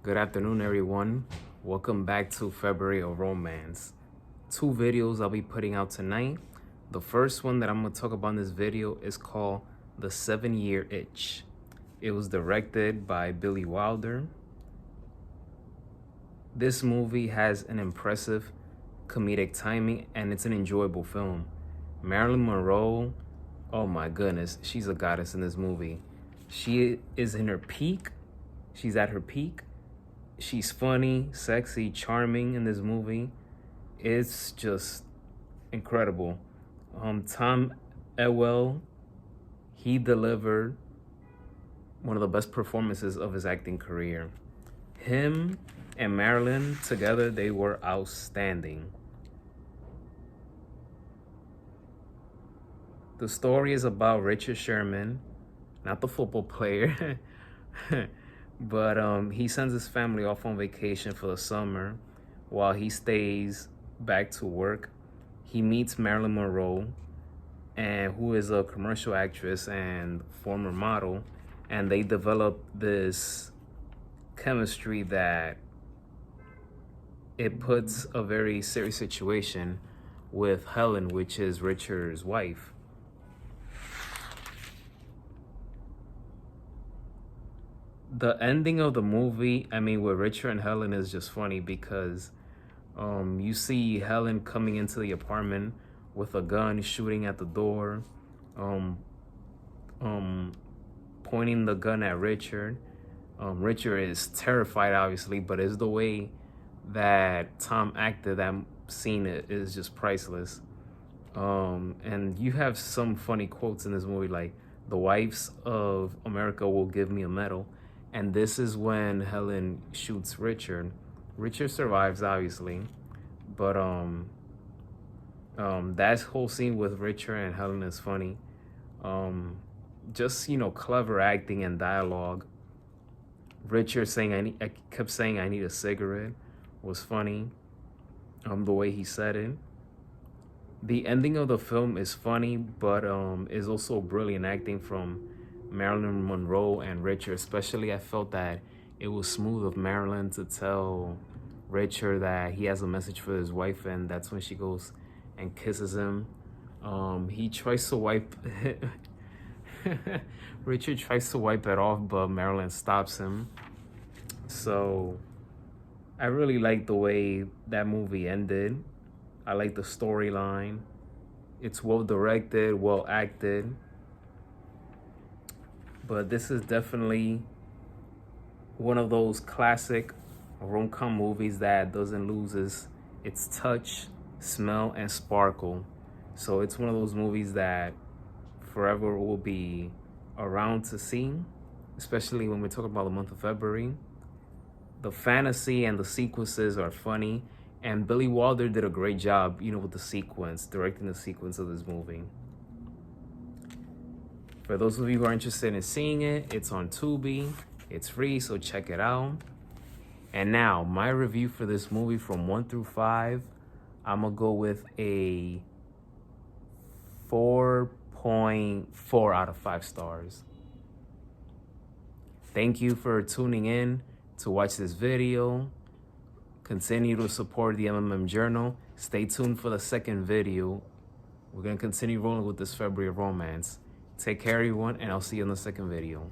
Good afternoon, everyone. Welcome back to February of Romance. Two videos I'll be putting out tonight. The first one that I'm going to talk about in this video is called The 7-Year Itch. It was directed by Billy Wilder. This movie has an impressive comedic timing and it's an enjoyable film. Marilyn Monroe, oh my goodness, she's a goddess in this movie. She is in her peak. She's at her peak. She's funny, sexy, charming in this movie. It's just incredible. Tom Ewell, he delivered one of the best performances of his acting career. Him and Marilyn together, they were outstanding. The story is about Richard Sherman, not the football player, but he sends his family off on vacation for the summer. While he stays back to work, he meets Marilyn Monroe, and who is a commercial actress and former model, and they develop this chemistry that it puts a very serious situation with Helen, which is Richard's wife. The ending of the movie, with Richard and Helen is just funny because you see Helen coming into the apartment with a gun, shooting at the door, pointing the gun at Richard. Richard is terrified, obviously, but it's the way that Tom acted. That scene is just priceless. And you have some funny quotes in this movie, like, "The wives of America will give me a medal." And this is when Helen shoots Richard. Richard survives, obviously, but that whole scene with Richard and Helen is funny. Just clever acting and dialogue. Richard saying I kept saying I need a cigarette was funny. The way he said it. The ending of the film is funny, but is also brilliant acting from Marilyn Monroe and Richard. Especially, I felt that it was smooth of Marilyn to tell Richard that he has a message for his wife, and that's when she goes and kisses him. He tries to wipe Richard tries to wipe it off, but Marilyn stops him. So I really like the way that movie ended. I like the storyline. It's well directed, well acted. But this is definitely one of those classic rom-com movies that doesn't lose its touch, smell, and sparkle. So it's one of those movies that forever will be around to see, especially when we talk about the month of February. The fantasy and the sequences are funny, and Billy Wilder did a great job, with the sequence, directing the sequence of this movie. For those of you who are interested in seeing it, it's on Tubi. It's free, so check it out. And now, my review for this movie from 1 through 5, I'm going to go with a 4.4 out of 5 stars. Thank you for tuning in to watch this video. Continue to support the MMM Journal. Stay tuned for the second video. We're going to continue rolling with this February of Romance. Take care, everyone, and I'll see you in the second video.